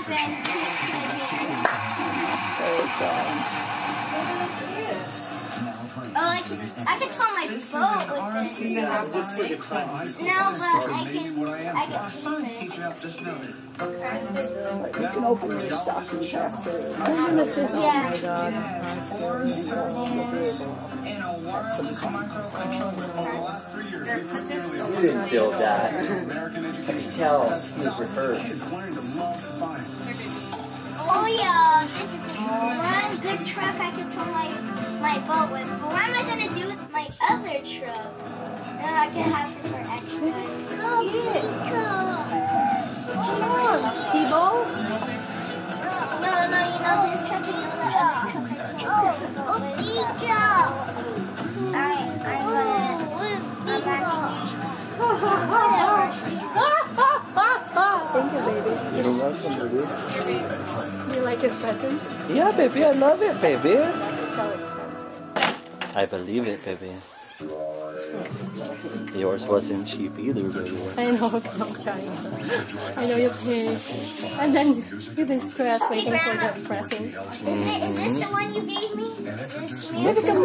Oh, I can tow my boat with this. No, but I can science teacher up just noted. You can open your stockings after. Yeah. In a wireless microcontroller over the last 3 years, we've put nearly You didn't build that. American I education. can tell you prefer. Kids learning to love science. Oh yeah, this is one good truck I can tow my boat with. But what am I gonna do with my other truck? And I can have it for extra. Oh, good. Come on, T-Bow. No, you know this truck, you know that truck. Oh, Nico. Thank you, baby. You're welcome, baby. You like his present? Yeah, baby, I love it, baby. It's so expensive. I believe it, baby. Yours wasn't cheap either, baby. I know, I'm trying. I know you're paying. And then you've been stressed waiting for the pressing. Is this the one you gave me? Is this for me? Maybe come